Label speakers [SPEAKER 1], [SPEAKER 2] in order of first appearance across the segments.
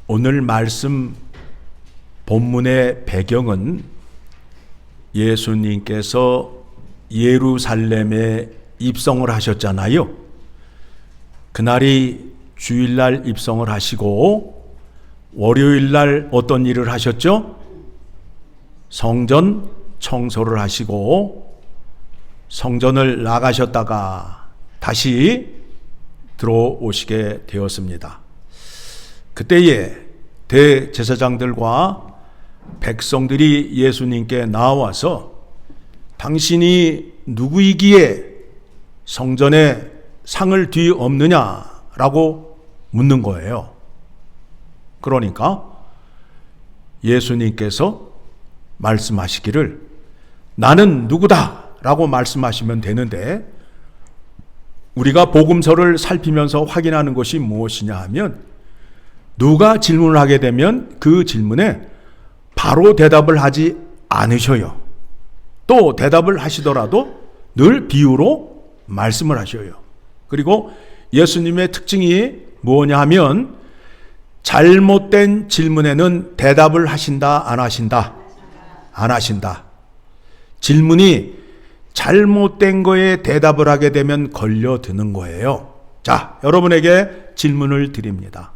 [SPEAKER 1] 오늘 말씀 본문의 배경은 예수님께서 예루살렘에 입성을 하셨잖아요. 그날이 주일날 입성을 하시고 월요일날 어떤 일을 하셨죠? 성전 청소를 하시고 성전을 나가셨다가 다시 들어오시게 되었습니다. 그때에 대제사장들과 백성들이 예수님께 나와서 당신이 누구이기에 성전에 상을 뒤엎느냐라고 묻는 거예요. 그러니까 예수님께서 말씀하시기를 나는 누구다 라고 말씀하시면 되는데, 우리가 복음서를 살피면서 확인하는 것이 무엇이냐 하면, 누가 질문을 하게 되면 그 질문에 바로 대답을 하지 않으셔요. 또 대답을 하시더라도 늘 비유로 말씀을 하셔요. 그리고 예수님의 특징이 뭐냐 하면, 잘못된 질문에는 대답을 하신다, 안 하신다? 안 하신다. 질문이 잘못된 거에 대답을 하게 되면 걸려드는 거예요. 자, 여러분에게 질문을 드립니다.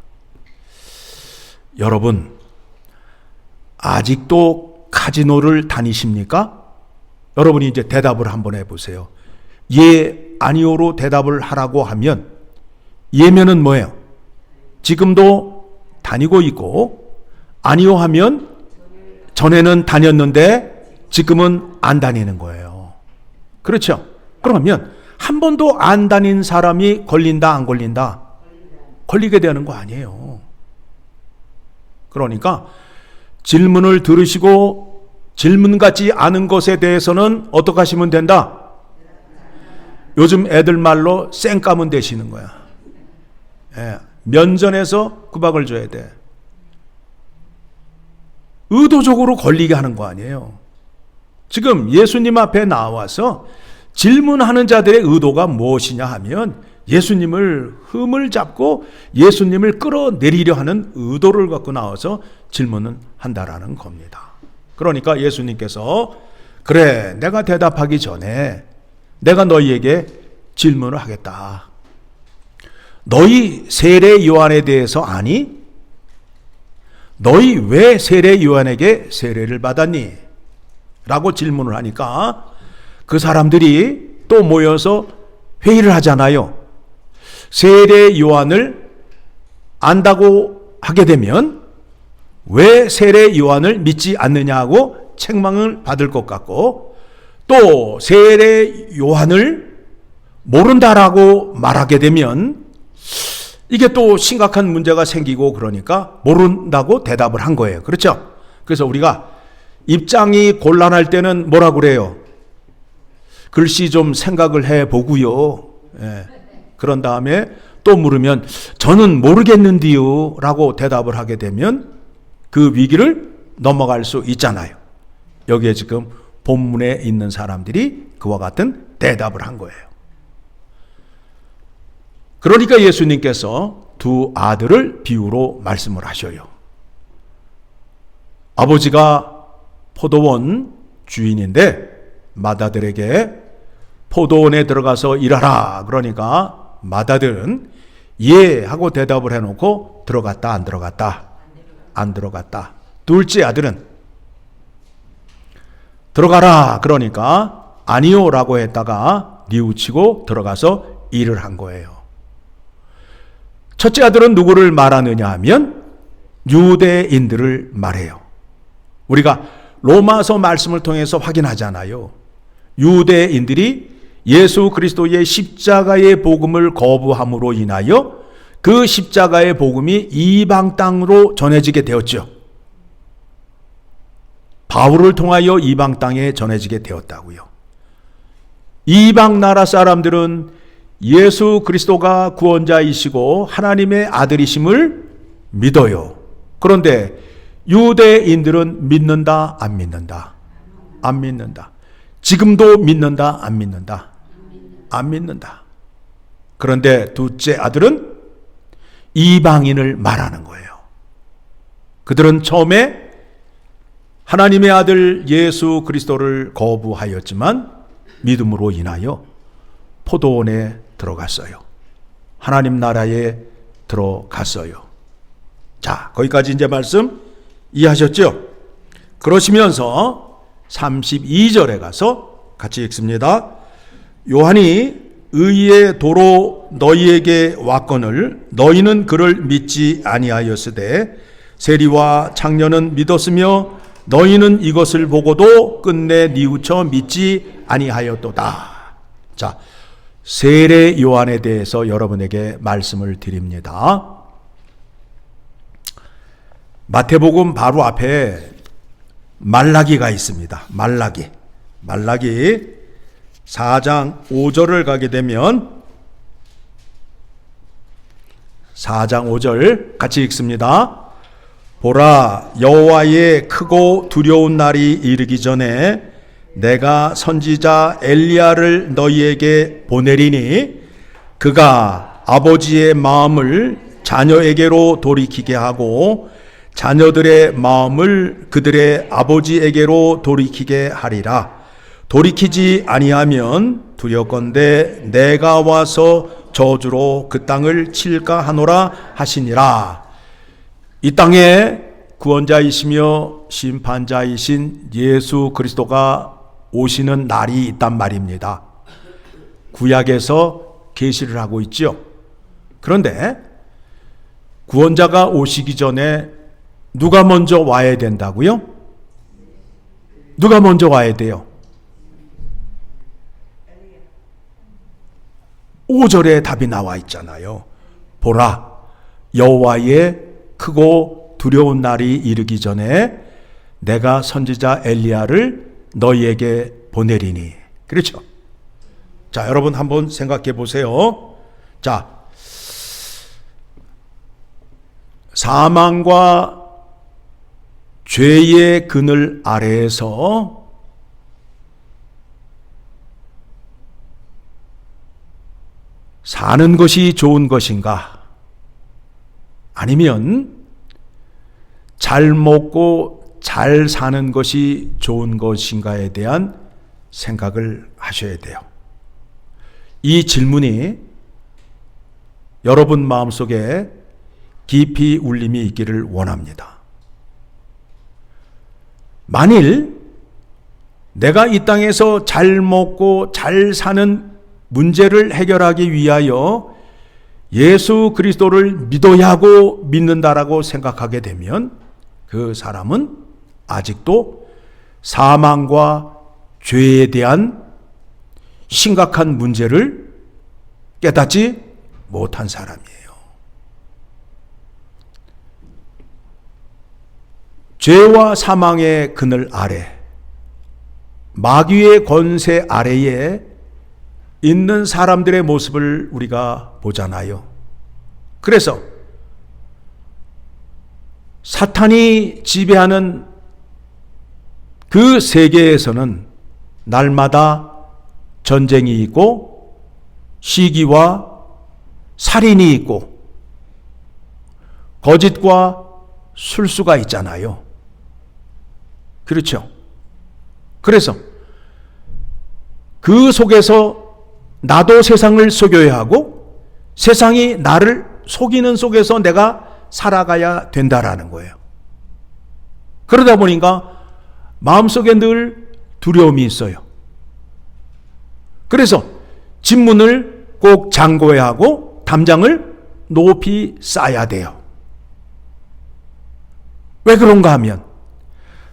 [SPEAKER 1] 여러분, 아직도 카지노를 다니십니까? 여러분이 이제 대답을 한번 해보세요. 예, 아니오로 대답을 하라고 하면, 예면은 뭐예요? 지금도 다니고 있고, 아니오 하면 전에는 다녔는데 지금은 안 다니는 거예요. 그렇죠? 그러면 한 번도 안 다닌 사람이 걸린다, 안 걸린다? 걸리게 되는 거 아니에요. 그러니까 질문을 들으시고 질문 같지 않은 것에 대해서는 어떻게 하시면 된다? 요즘 애들 말로 쌩까면 되시는 거야. 예, 면전에서 구박을 줘야 돼. 의도적으로 걸리게 하는 거 아니에요. 지금 예수님 앞에 나와서 질문하는 자들의 의도가 무엇이냐 하면, 예수님을 흠을 잡고 예수님을 끌어내리려 하는 의도를 갖고 나와서 질문을 한다라는 겁니다. 그러니까 예수님께서, 그래, 내가 대답하기 전에 내가 너희에게 질문을 하겠다. 너희 세례 요한에 대해서 아니? 너희 왜 세례 요한에게 세례를 받았니? 라고 질문을 하니까 그 사람들이 또 모여서 회의를 하잖아요. 세례 요한을 안다고 하게 되면 왜 세례 요한을 믿지 않느냐고 책망을 받을 것 같고, 또 세례 요한을 모른다라고 말하게 되면 이게 또 심각한 문제가 생기고, 그러니까 모른다고 대답을 한 거예요. 그렇죠? 그래서 우리가 입장이 곤란할 때는 뭐라 그래요? 글씨 좀 생각을 해보고요. 예. 그런 다음에 또 물으면 저는 모르겠는데요 라고 대답을 하게 되면 그 위기를 넘어갈 수 있잖아요. 여기에 지금 본문에 있는 사람들이 그와 같은 대답을 한 거예요. 그러니까 예수님께서 두 아들을 비유로 말씀을 하셔요. 아버지가 포도원 주인인데 맏아들에게 포도원에 들어가서 일하라 그러니까 맏아들은 예 하고 대답을 해놓고 들어갔다, 안 들어갔다? 안 들어갔다. 둘째 아들은 들어가라 그러니까 아니요 라고 했다가 뉘우치고 들어가서 일을 한 거예요. 첫째 아들은 누구를 말하느냐 하면 유대인들을 말해요. 우리가 로마서 말씀을 통해서 확인하잖아요. 유대인들이 예수 그리스도의 십자가의 복음을 거부함으로 인하여 그 십자가의 복음이 이방 땅으로 전해지게 되었죠. 바울을 통하여 이방 땅에 전해지게 되었다고요. 이방 나라 사람들은 예수 그리스도가 구원자이시고 하나님의 아들이심을 믿어요. 그런데 유대인들은 믿는다, 안 믿는다? 안 믿는다. 지금도 믿는다, 안 믿는다? 안 믿는다. 그런데 둘째 아들은 이방인을 말하는 거예요. 그들은 처음에 하나님의 아들 예수 그리스도를 거부하였지만 믿음으로 인하여 포도원에 들어갔어요. 하나님 나라에 들어갔어요. 자, 거기까지 이제 말씀 이해하셨죠? 그러시면서 32절에 가서 같이 읽습니다. 요한이 의의 도로 너희에게 왔거늘 너희는 그를 믿지 아니하였으되 세리와 창녀는 믿었으며 너희는 이것을 보고도 끝내 뉘우쳐 믿지 아니하였도다. 자, 세례 요한에 대해서 여러분에게 말씀을 드립니다. 마태복음 바로 앞에 말라기가 있습니다. 말라기 4장 5절을 가게 되면 4장 5절 같이 읽습니다. 보라, 여호와의 크고 두려운 날이 이르기 전에 내가 선지자 엘리야를 너희에게 보내리니 그가 아버지의 마음을 자녀에게로 돌이키게 하고 자녀들의 마음을 그들의 아버지에게로 돌이키게 하리라. 돌이키지 아니하면 두렵건대 내가 와서 저주로 그 땅을 칠까 하노라 하시니라. 이 땅에 구원자이시며 심판자이신 예수 그리스도가 오시는 날이 있단 말입니다. 구약에서 계시를 하고 있죠. 그런데 구원자가 오시기 전에 누가 먼저 와야 된다고요? 누가 먼저 와야 돼요? 5절에 답이 나와 있잖아요. 보라, 여호와의 크고 두려운 날이 이르기 전에 내가 선지자 엘리야를 너희에게 보내리니. 그렇죠? 자, 여러분 한번 생각해 보세요. 자, 사망과 죄의 그늘 아래에서 사는 것이 좋은 것인가? 아니면 잘 먹고 잘 사는 것이 좋은 것인가에 대한 생각을 하셔야 돼요. 이 질문이 여러분 마음속에 깊이 울림이 있기를 원합니다. 만일 내가 이 땅에서 잘 먹고 잘 사는 문제를 해결하기 위하여 예수 그리스도를 믿어야 하고 믿는다라고 생각하게 되면 그 사람은 아직도 사망과 죄에 대한 심각한 문제를 깨닫지 못한 사람이에요. 죄와 사망의 그늘 아래, 마귀의 권세 아래에 있는 사람들의 모습을 우리가 보잖아요. 그래서 사탄이 지배하는 그 세계에서는 날마다 전쟁이 있고 시기와 살인이 있고 거짓과 술수가 있잖아요. 그렇죠? 그래서 그 속에서 나도 세상을 속여야 하고 세상이 나를 속이는 속에서 내가 살아가야 된다라는 거예요. 그러다 보니까 마음속에 늘 두려움이 있어요. 그래서 집문을 꼭 잠궈야 하고 담장을 높이 쌓아야 돼요. 왜 그런가 하면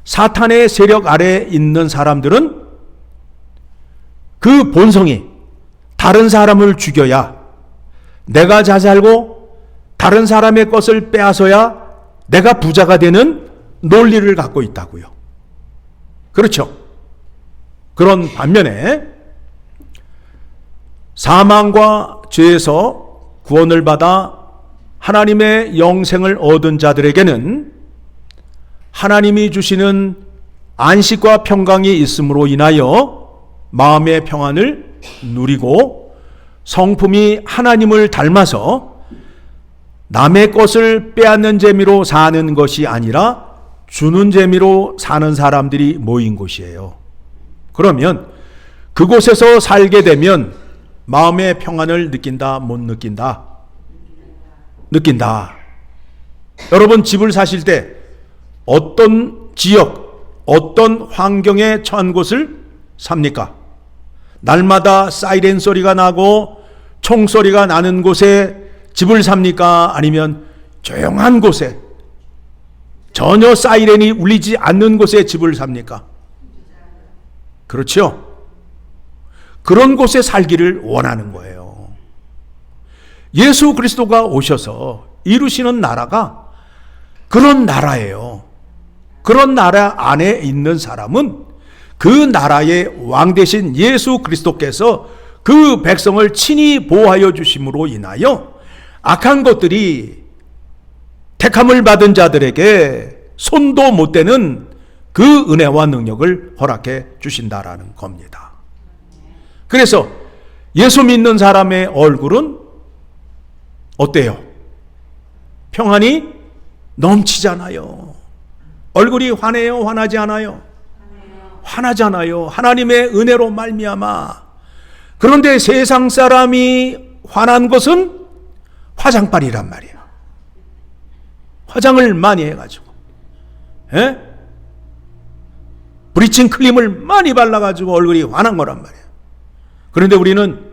[SPEAKER 1] 사탄의 세력 아래에 있는 사람들은 그 본성이 다른 사람을 죽여야 내가 잘 살고 다른 사람의 것을 빼앗아야 내가 부자가 되는 논리를 갖고 있다고요. 그렇죠? 그런 반면에 사망과 죄에서 구원을 받아 하나님의 영생을 얻은 자들에게는 하나님이 주시는 안식과 평강이 있음으로 인하여 마음의 평안을 누리고 성품이 하나님을 닮아서 남의 것을 빼앗는 재미로 사는 것이 아니라 주는 재미로 사는 사람들이 모인 곳이에요. 그러면 그곳에서 살게 되면 마음의 평안을 느낀다, 못 느낀다? 느낀다. 여러분 집을 사실 때 어떤 지역, 어떤 환경에 처한 곳을 삽니까? 날마다 사이렌 소리가 나고 총소리가 나는 곳에 집을 삽니까? 아니면 조용한 곳에 전혀 사이렌이 울리지 않는 곳에 집을 삽니까? 그렇죠? 그런 곳에 살기를 원하는 거예요. 예수 그리스도가 오셔서 이루시는 나라가 그런 나라예요. 그런 나라 안에 있는 사람은 그 나라의 왕 되신 예수 그리스도께서 그 백성을 친히 보호하여 주심으로 인하여 악한 것들이 택함을 받은 자들에게 손도 못 대는 그 은혜와 능력을 허락해 주신다라는 겁니다. 그래서 예수 믿는 사람의 얼굴은 어때요? 평안이 넘치잖아요. 얼굴이 환해요? 환하지 않아요? 환하잖아요. 하나님의 은혜로 말미암아. 그런데 세상 사람이 화난 것은 화장빨이란 말이에요. 화장을 많이 해가지고, 브리칭 크림을 많이 발라가지고 얼굴이 환한 거란 말이에요. 그런데 우리는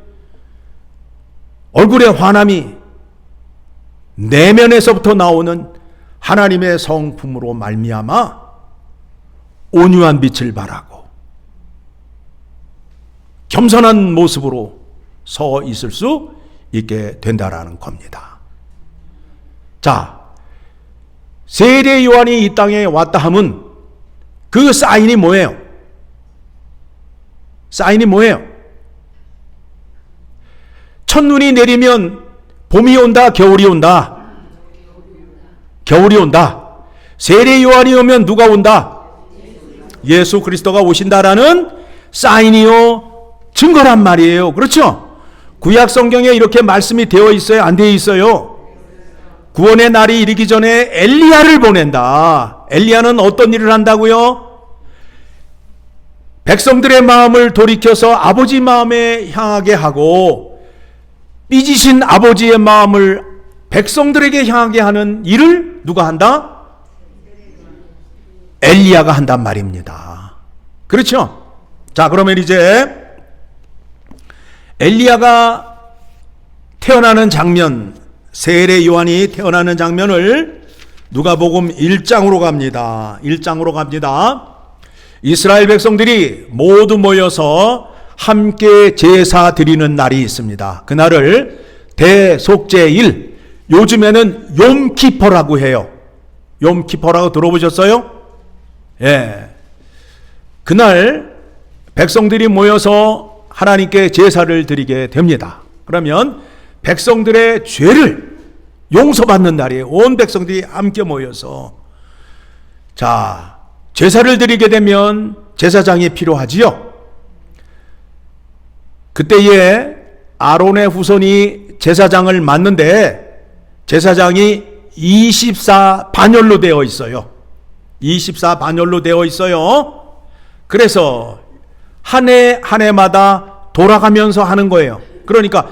[SPEAKER 1] 얼굴의 환함이 내면에서부터 나오는 하나님의 성품으로 말미암아 온유한 빛을 발하고 겸손한 모습으로 서 있을 수 있게 된다라는 겁니다. 자, 세례 요한이 이 땅에 왔다 함은 그 사인이 뭐예요? 사인이 뭐예요? 첫눈이 내리면 봄이 온다, 겨울이 온다? 겨울이 온다. 세례 요한이 오면 누가 온다? 예수 그리스도가 오신다라는 사인이요, 증거란 말이에요. 그렇죠? 구약 성경에 이렇게 말씀이 되어 있어요? 안 되어 있어요? 구원의 날이 이르기 전에 엘리야를 보낸다. 엘리야는 어떤 일을 한다고요? 백성들의 마음을 돌이켜서 아버지 마음에 향하게 하고 삐지신 아버지의 마음을 백성들에게 향하게 하는 일을 누가 한다? 엘리야가 한단 말입니다. 그렇죠? 자, 그러면 이제 엘리야가 태어나는 장면, 세례 요한이 태어나는 장면을 누가복음 1장으로 갑니다. 1장으로 갑니다. 이스라엘 백성들이 모두 모여서 함께 제사 드리는 날이 있습니다. 그날을 대속죄일, 요즘에는 욤키퍼라고 해요. 욤키퍼라고 들어보셨어요? 예. 그날 백성들이 모여서 하나님께 제사를 드리게 됩니다. 그러면 백성들의 죄를 용서받는 날이에요. 온 백성들이 함께 모여서. 자, 제사를 드리게 되면 제사장이 필요하지요. 그때에 아론의 후손이 제사장을 맡는데 제사장이 24반열로 되어 있어요. 24반열로 되어 있어요. 그래서 한 해 한 해마다 돌아가면서 하는 거예요. 그러니까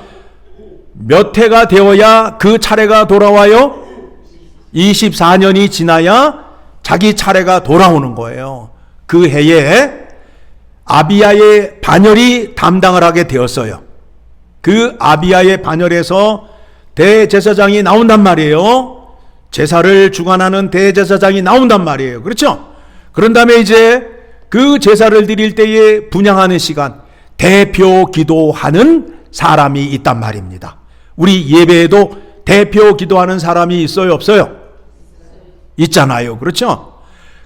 [SPEAKER 1] 몇 해가 되어야 그 차례가 돌아와요? 24년이 지나야 자기 차례가 돌아오는 거예요. 그 해에 아비야의 반열이 담당을 하게 되었어요. 그 아비야의 반열에서 대제사장이 나온단 말이에요. 제사를 주관하는 대제사장이 나온단 말이에요. 그렇죠? 그런 다음에 이제 그 제사를 드릴 때에 분향하는 시간, 대표 기도하는 사람이 있단 말입니다. 우리 예배에도 대표 기도하는 사람이 있어요, 없어요? 있잖아요. 그렇죠?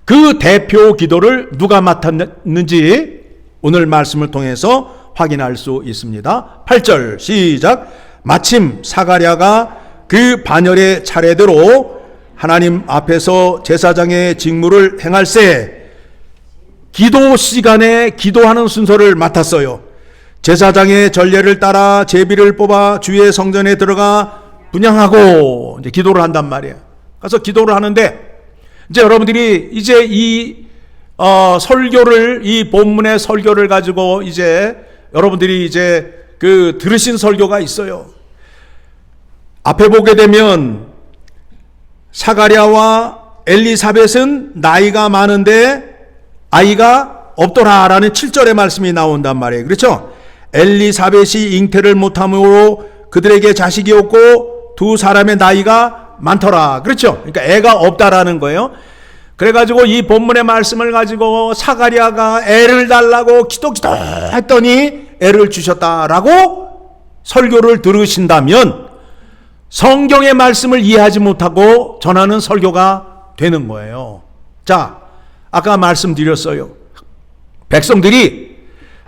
[SPEAKER 1] 그 대표 기도를 누가 맡았는지 오늘 말씀을 통해서 확인할 수 있습니다. 8절 시작. 마침 사가랴가 그 반열의 차례대로 하나님 앞에서 제사장의 직무를 행할새 기도 시간에 기도하는 순서를 맡았어요. 제사장의 전례를 따라 제비를 뽑아 주의 성전에 들어가 분양하고 이제 기도를 한단 말이에요. 그래서 기도를 하는데 이제 여러분들이 이제 이 설교를, 이 본문의 설교를 가지고 이제 여러분들이 이제 그 들으신 설교가 있어요. 앞에 보게 되면 사가랴와 엘리사벳은 나이가 많은데 아이가 없더라라는 7절의 말씀이 나온단 말이에요. 그렇죠? 엘리사벳이 잉태를 못함으로 그들에게 자식이 없고 두 사람의 나이가 많더라. 그렇죠? 그러니까 애가 없다라는 거예요. 그래가지고 이 본문의 말씀을 가지고 사가랴가 애를 달라고 기도했더니 애를 주셨다라고 설교를 들으신다면 성경의 말씀을 이해하지 못하고 전하는 설교가 되는 거예요. 자, 아까 말씀드렸어요. 백성들이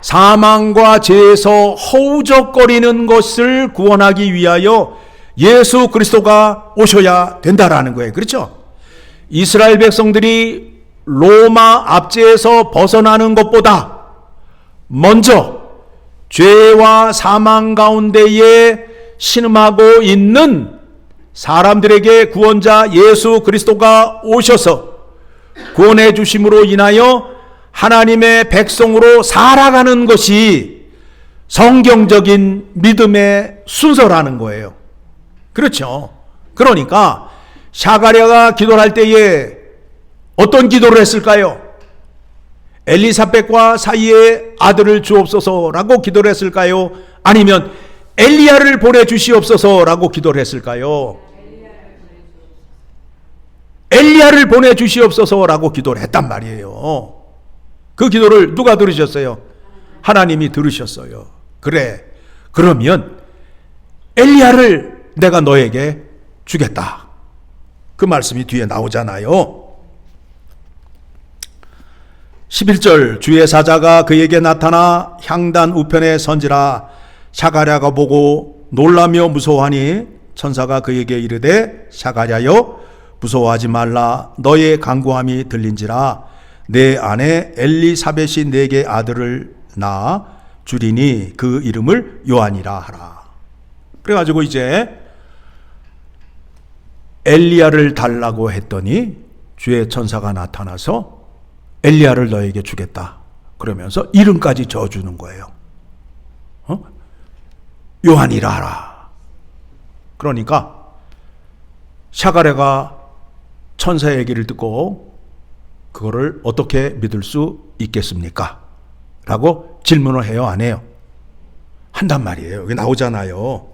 [SPEAKER 1] 사망과 죄에서 허우적거리는 것을 구원하기 위하여 예수 그리스도가 오셔야 된다라는 거예요. 그렇죠? 이스라엘 백성들이 로마 압제에서 벗어나는 것보다 먼저 죄와 사망 가운데에 신음하고 있는 사람들에게 구원자 예수 그리스도가 오셔서 구원해 주심으로 인하여 하나님의 백성으로 살아가는 것이 성경적인 믿음의 순서라는 거예요. 그렇죠? 그러니까 사가랴가 기도를 할 때에 어떤 기도를 했을까요? 엘리사벳과 사이에 아들을 주옵소서라고 기도를 했을까요? 아니면 엘리야를 보내주시옵소서라고 기도를 했을까요? 엘리야를 보내주시옵소서라고 기도를 했단 말이에요. 그 기도를 누가 들으셨어요? 하나님이 들으셨어요. 그래, 그러면 엘리야를 내가 너에게 주겠다. 그 말씀이 뒤에 나오잖아요. 11절 주의 사자가 그에게 나타나 향단 우편에 선지라. 사가랴가 보고 놀라며 무서워하니 천사가 그에게 이르되 사가랴여 무서워하지 말라. 너의 간구함이 들린지라. 내 아내 엘리사벳이 내게 아들을 낳아 주리니 그 이름을 요한이라 하라. 그래가지고 이제 엘리야를 달라고 했더니 주의 천사가 나타나서 엘리야를 너에게 주겠다 그러면서 이름까지 지어주는 거예요. 요한이라 하라. 그러니까 사가랴가 천사의 얘기를 듣고 그거를 어떻게 믿을 수 있겠습니까? 라고 질문을 해요, 안 해요? 한단 말이에요. 여기 나오잖아요.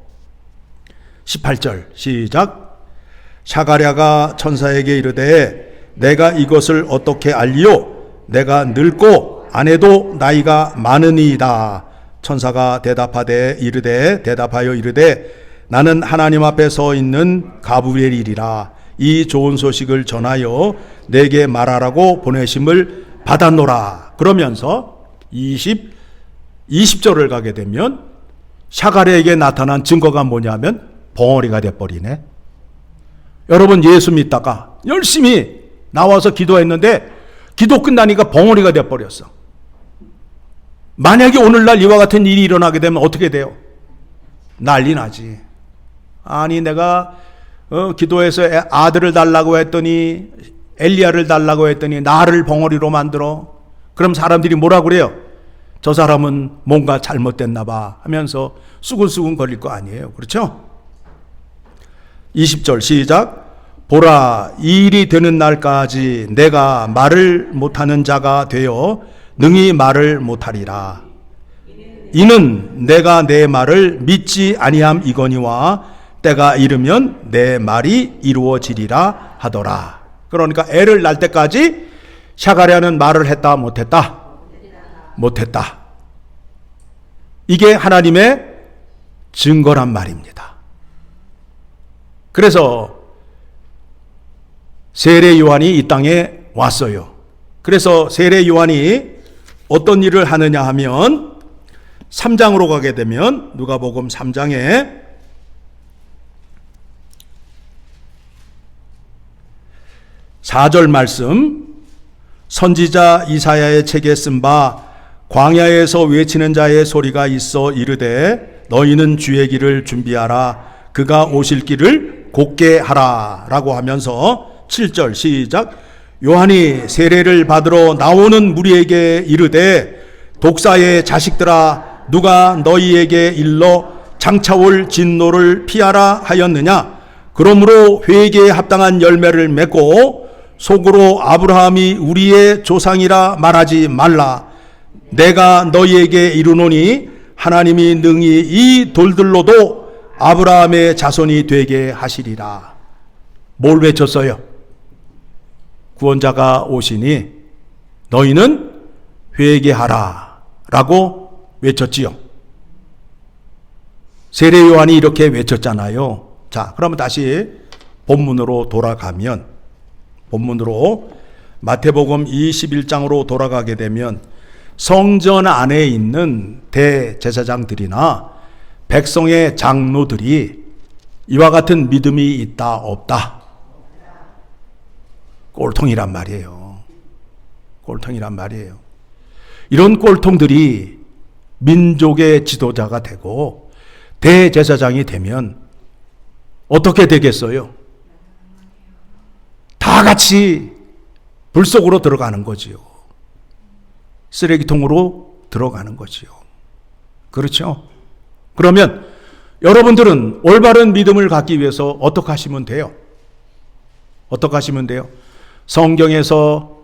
[SPEAKER 1] 18절 시작. 사가랴가 천사에게 이르되 내가 이것을 어떻게 알리오? 내가 늙고 아내도 나이가 많으니이다. 천사가 대답하여 이르되 나는 하나님 앞에 서 있는 가브리엘이라. 이 좋은 소식을 전하여 내게 말하라고 보내심을 받았노라. 그러면서 20절을 가게 되면 사가랴에게 나타난 증거가 뭐냐면 벙어리가 돼버리네. 여러분 예수 믿다가 열심히 나와서 기도했는데 기도 끝나니까 벙어리가 돼버렸어. 만약에 오늘날 이와 같은 일이 일어나게 되면 어떻게 돼요? 난리 나지. 아니 내가 기도해서 아들을 달라고 했더니 엘리야를 달라고 했더니 나를 벙어리로 만들어. 그럼 사람들이 뭐라 그래요? 저 사람은 뭔가 잘못됐나 봐 하면서 수근수근 거릴 거 아니에요. 그렇죠? 20절 시작. 보라, 이 일이 되는 날까지 내가 말을 못하는 자가 되어 능히 말을 못하리라. 이는 내가 내 말을 믿지 아니함 이거니와 때가 이르면 내 말이 이루어지리라 하더라. 그러니까 애를 낳을 때까지 사가랴는 말을 했다 못했다? 못했다. 이게 하나님의 증거란 말입니다. 그래서 세례 요한이 이 땅에 왔어요. 그래서 세례 요한이 어떤 일을 하느냐 하면 3장으로 가게 되면 누가복음 3장에 4절 말씀, 선지자 이사야의 책에 쓴 바 광야에서 외치는 자의 소리가 있어 이르되 너희는 주의 길을 준비하라. 그 그가 오실 길을 곧게 하라 라고 하면서 7절 시작. 요한이 세례를 받으러 나오는 무리에게 이르되 독사의 자식들아 누가 너희에게 일러 장차올 진노를 피하라 하였느냐. 그러므로 회개에 합당한 열매를 맺고 속으로 아브라함이 우리의 조상이라 말하지 말라. 내가 너희에게 이르노니 하나님이 능히 이 돌들로도 아브라함의 자손이 되게 하시리라. 뭘 외쳤어요? 구원자가 오시니 너희는 회개하라 라고 외쳤지요. 세례 요한이 이렇게 외쳤잖아요. 자, 그러면 다시 본문으로 돌아가면, 본문으로 마태복음 21장으로 돌아가게 되면 성전 안에 있는 대제사장들이나 백성의 장로들이 이와 같은 믿음이 있다 없다? 꼴통이란 말이에요. 꼴통이란 말이에요. 이런 꼴통들이 민족의 지도자가 되고 대제사장이 되면 어떻게 되겠어요? 다 같이 불 속으로 들어가는 거지요. 쓰레기통으로 들어가는 거지요. 그렇죠? 그러면 여러분들은 올바른 믿음을 갖기 위해서 어떻게 하시면 돼요? 어떻게 하시면 돼요? 성경에서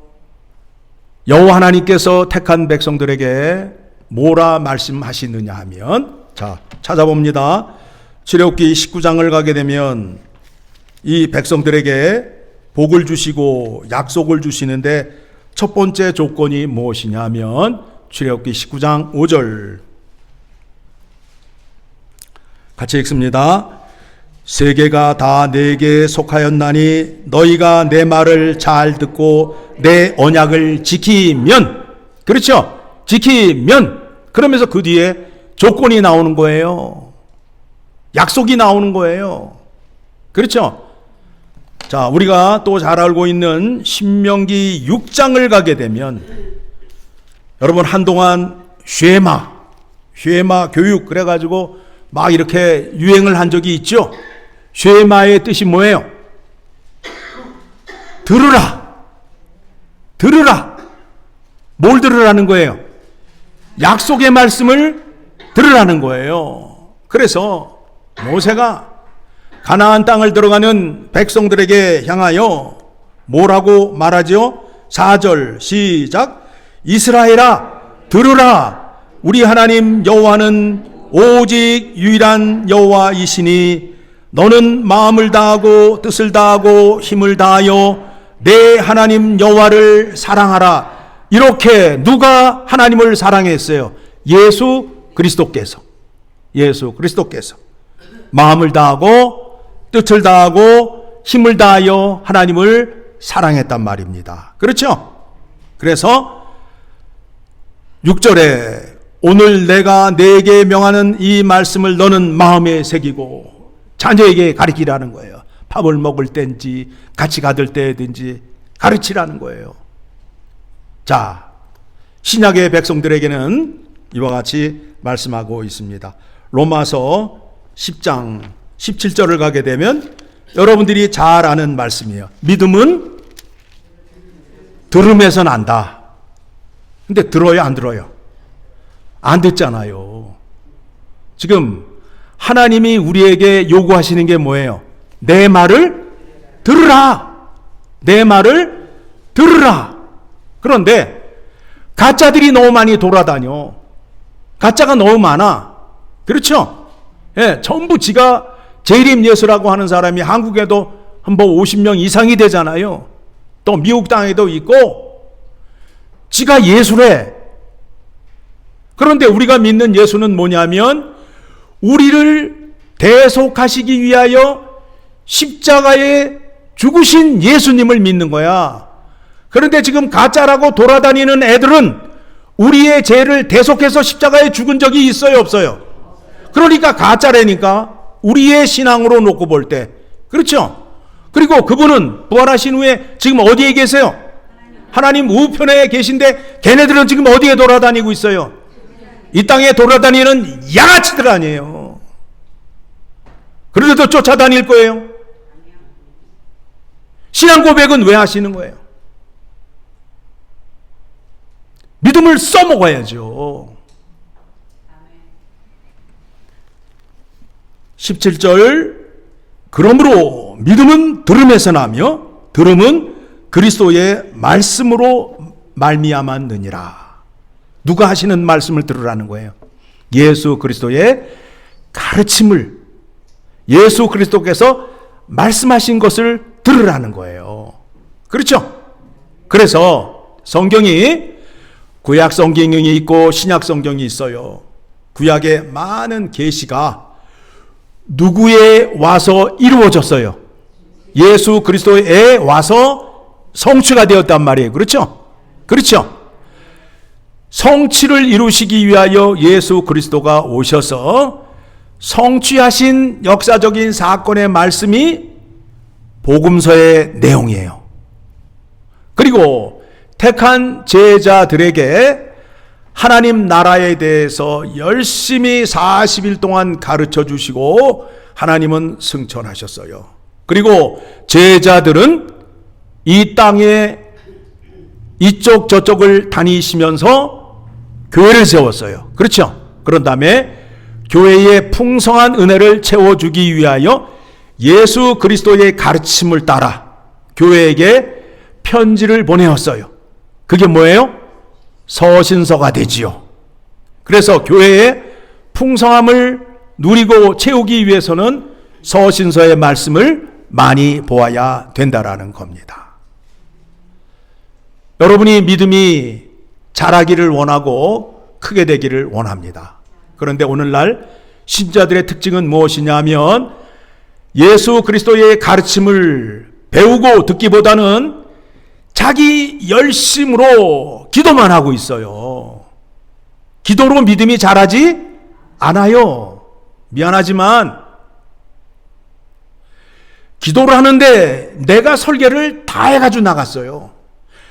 [SPEAKER 1] 여호와 하나님께서 택한 백성들에게 뭐라 말씀하시느냐 하면, 자, 찾아봅니다. 출애굽기 19장을 가게 되면 이 백성들에게 복을 주시고 약속을 주시는데 첫 번째 조건이 무엇이냐 하면 출애굽기 19장 5절 같이 읽습니다. 세계가 다 내게 속하였나니 너희가 내 말을 잘 듣고 내 언약을 지키면, 그렇죠? 지키면, 그러면서 그 뒤에 조건이 나오는 거예요. 약속이 나오는 거예요. 그렇죠? 자, 우리가 또 잘 알고 있는 신명기 6장을 가게 되면 여러분 한동안 쉐마 교육 그래가지고 막 이렇게 유행을 한 적이 있죠. 쉐마의 뜻이 뭐예요? 들으라. 뭘 들으라는 거예요? 약속의 말씀을 들으라는 거예요. 그래서 모세가 가나안 땅을 들어가는 백성들에게 향하여 뭐라고 말하죠? 4절 시작. 이스라엘아 들으라. 우리 하나님 여호와는 오직 유일한 여호와이시니 너는 마음을 다하고 뜻을 다하고 힘을 다하여 내 하나님 여호와를 사랑하라. 이렇게 누가 하나님을 사랑했어요? 예수 그리스도께서 마음을 다하고 뜻을 다하고 힘을 다하여 하나님을 사랑했단 말입니다. 그렇죠? 그래서 6절에 오늘 내가 네게 명하는 이 말씀을 너는 마음에 새기고 자녀에게 가르치라는 거예요. 밥을 먹을 때인지 같이 가들 때든지 가르치라는 거예요. 자, 신약의 백성들에게는 이와 같이 말씀하고 있습니다. 로마서 10장 17절을 가게 되면 여러분들이 잘 아는 말씀이에요. 믿음은 들음에서 난다. 근데 들어요, 안 들어요? 안 듣잖아요. 지금 하나님이 우리에게 요구하시는 게 뭐예요? 내 말을 들으라. 내 말을 들으라. 그런데 가짜들이 너무 많이 돌아다녀. 가짜가 너무 많아. 그렇죠? 예, 전부 지가 재림 예수라고 하는 사람이 한국에도 한번 50명 이상이 되잖아요. 또 미국 땅에도 있고 지가 예수래. 그런데 우리가 믿는 예수는 뭐냐면 우리를 대속하시기 위하여 십자가에 죽으신 예수님을 믿는 거야. 그런데 지금 가짜라고 돌아다니는 애들은 우리의 죄를 대속해서 십자가에 죽은 적이 있어요, 없어요? 그러니까 가짜라니까. 우리의 신앙으로 놓고 볼 때. 그렇죠? 그리고 그분은 부활하신 후에 지금 어디에 계세요? 하나님 우편에 계신데 걔네들은 지금 어디에 돌아다니고 있어요? 이 땅에 돌아다니는 양아치들 아니에요. 그런데도 쫓아다닐 거예요? 신앙 고백은 왜 하시는 거예요? 믿음을 써먹어야죠. 17절, 그러므로 믿음은 들음에서 나며 들음은 그리스도의 말씀으로 말미암았느니라. 누가 하시는 말씀을 들으라는 거예요? 예수 그리스도의 가르침을, 예수 그리스도께서 말씀하신 것을 들으라는 거예요. 그렇죠? 그래서 성경이 구약 성경이 있고 신약 성경이 있어요. 구약의 많은 계시가 누구에 와서 이루어졌어요? 예수 그리스도에 와서 성취가 되었단 말이에요. 그렇죠? 그렇죠? 성취를 이루시기 위하여 예수 그리스도가 오셔서 성취하신 역사적인 사건의 말씀이 복음서의 내용이에요. 그리고 택한 제자들에게 하나님 나라에 대해서 열심히 40일 동안 가르쳐 주시고 하나님은 승천하셨어요. 그리고 제자들은 이 땅에 이쪽 저쪽을 다니시면서 교회를 세웠어요. 그렇죠? 그런 다음에 교회의 풍성한 은혜를 채워주기 위하여 예수 그리스도의 가르침을 따라 교회에게 편지를 보내었어요. 그게 뭐예요? 서신서가 되지요. 그래서 교회의 풍성함을 누리고 채우기 위해서는 서신서의 말씀을 많이 보아야 된다라는 겁니다. 여러분이 믿음이 자라기를 원하고 크게 되기를 원합니다. 그런데 오늘날 신자들의 특징은 무엇이냐면 예수 그리스도의 가르침을 배우고 듣기보다는 자기 열심으로 기도만 하고 있어요. 기도로 믿음이 자라지 않아요. 미안하지만 기도를 하는데 내가 설계를 다 해가지고 나갔어요.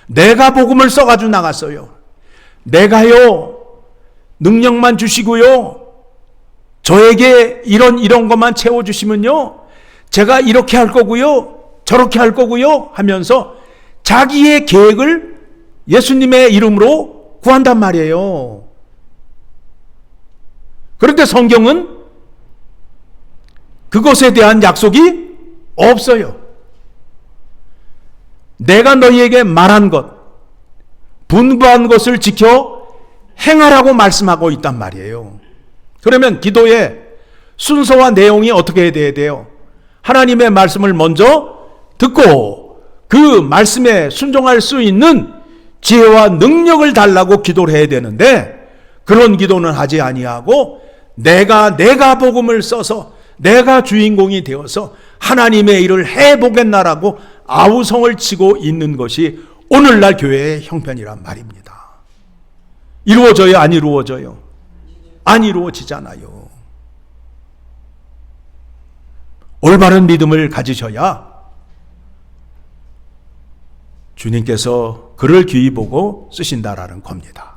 [SPEAKER 1] 내가 복음을 써가지고 나갔어요. 내가요 능력만 주시고요 저에게 이런 것만 채워주시면요 제가 이렇게 할 거고요 저렇게 할 거고요 하면서 자기의 계획을 예수님의 이름으로 구한단 말이에요. 그런데 성경은 그것에 대한 약속이 없어요. 내가 너희에게 말한 것, 분부한 것을 지켜 행하라고 말씀하고 있단 말이에요. 그러면 기도의 순서와 내용이 어떻게 돼야 돼요? 하나님의 말씀을 먼저 듣고 그 말씀에 순종할 수 있는 지혜와 능력을 달라고 기도를 해야 되는데 그런 기도는 하지 아니하고 내가 복음을 써서 내가 주인공이 되어서 하나님의 일을 해보겠나라고 아우성을 치고 있는 것이 오늘날 교회의 형편이란 말입니다. 이루어져요? 안 이루어져요? 안 이루어지잖아요. 올바른 믿음을 가지셔야 주님께서 그를 귀히 보고 쓰신다라는 겁니다.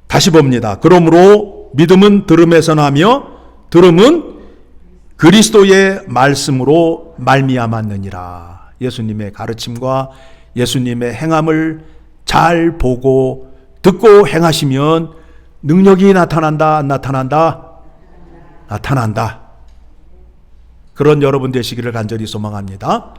[SPEAKER 1] 다시 봅니다. 그러므로 믿음은 들음에서 나며 들음은 그리스도의 말씀으로 말미암았느니라. 예수님의 가르침과 예수님의 행함을 잘 보고 듣고 행하시면 능력이 나타난다, 안 나타난다? 나타난다. 그런 여러분 되시기를 간절히 소망합니다.